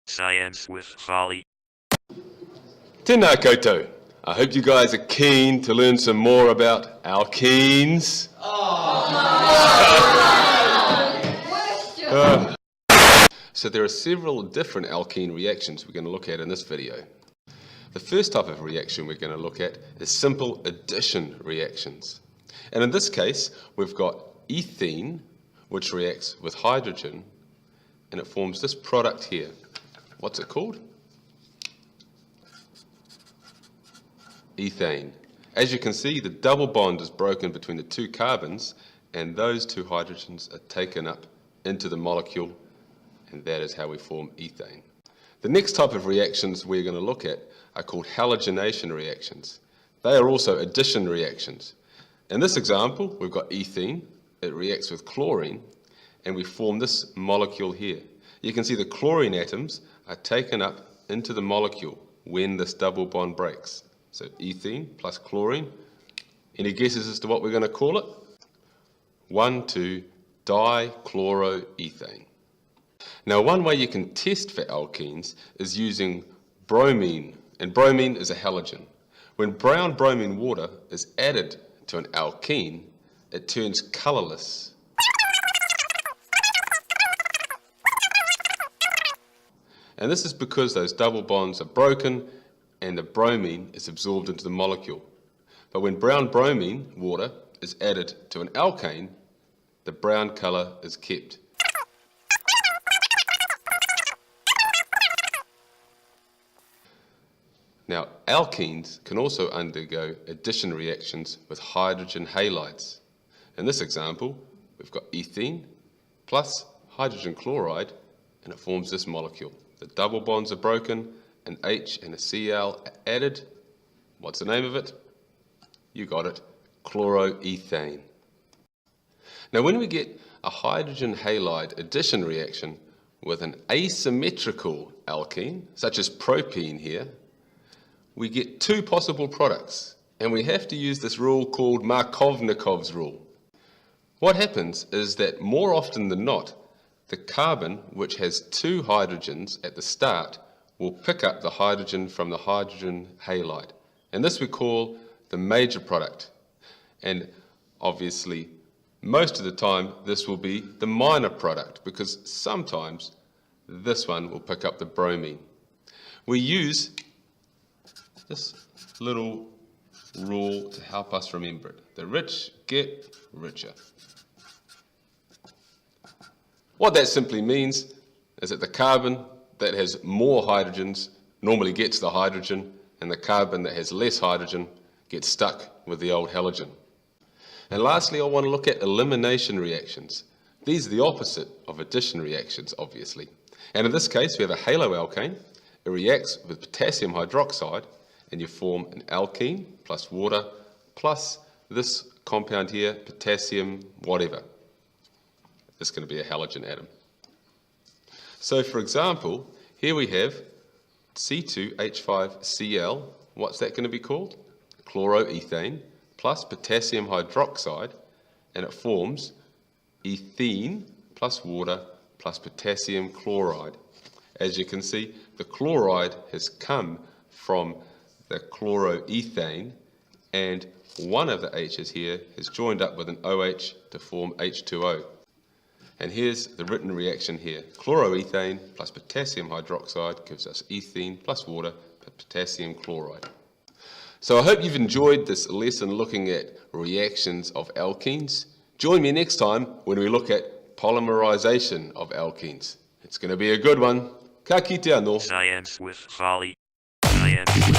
Science with Folly. Tēnā koutou. I hope you guys are keen to learn some more about alkenes. So there are several different alkene reactions we're going to look at in this video. The first type of reaction we're going to look at is simple addition reactions. And in this case, we've got ethene, which reacts with hydrogen, and it forms this product here. What's it called? Ethane. As you can see, the double bond is broken between the two carbons, and those two hydrogens are taken up into the molecule, and that is how we form ethane. The next type of reactions we're going to look at are called halogenation reactions. They are also addition reactions. In this example, we've got ethene. It reacts with chlorine, and we form this molecule here. You can see the chlorine atoms are taken up into the molecule when this double bond breaks. So ethene plus chlorine. Any guesses as to what we're going to call it? 1,2-dichloroethane. Now, one way you can test for alkenes is using bromine, and bromine is a halogen. When brown bromine water is added to an alkene, it turns colourless. And this is because those double bonds are broken and the bromine is absorbed into the molecule. But when brown bromine water is added to an alkane, the brown colour is kept. Now, alkenes can also undergo addition reactions with hydrogen halides. In this example, we've got ethene plus hydrogen chloride, and it forms this molecule. The double bonds are broken, an H and a Cl are added. What's the name of it? You got it, chloroethane. Now, when we get a hydrogen halide addition reaction with an asymmetrical alkene, such as propene here, we get two possible products, and we have to use this rule called Markovnikovs Rule. What happens is that more often than not, the carbon, which has two hydrogens at the start, will pick up the hydrogen from the hydrogen halide. And this we call the major product. And obviously, most of the time, this will be the minor product, because sometimes this one will pick up the bromine. We use this little rule to help us remember it. The rich get richer. What that simply means is that the carbon that has more hydrogens normally gets the hydrogen, and the carbon that has less hydrogen gets stuck with the old halogen. And lastly, I want to look at elimination reactions. These are the opposite of addition reactions, obviously. And in this case, we have a haloalkane. It reacts with potassium hydroxide, and you form an alkene plus water plus this compound here, potassium whatever. It's going to be a halogen atom. So for example, here we have C2H5Cl. What's that going to be called? Chloroethane plus potassium hydroxide, and it forms ethene plus water plus potassium chloride. As you can see, the chloride has come from the chloroethane, and one of the H's here has joined up with an OH to form H2O. And here's the written reaction here. Chloroethane plus potassium hydroxide gives us ethene plus water plus potassium chloride. So I hope you've enjoyed this lesson looking at reactions of alkenes. Join me next time when we look at polymerization of alkenes. It's going to be a good one. Ka kite anō. Science with Folly. Science with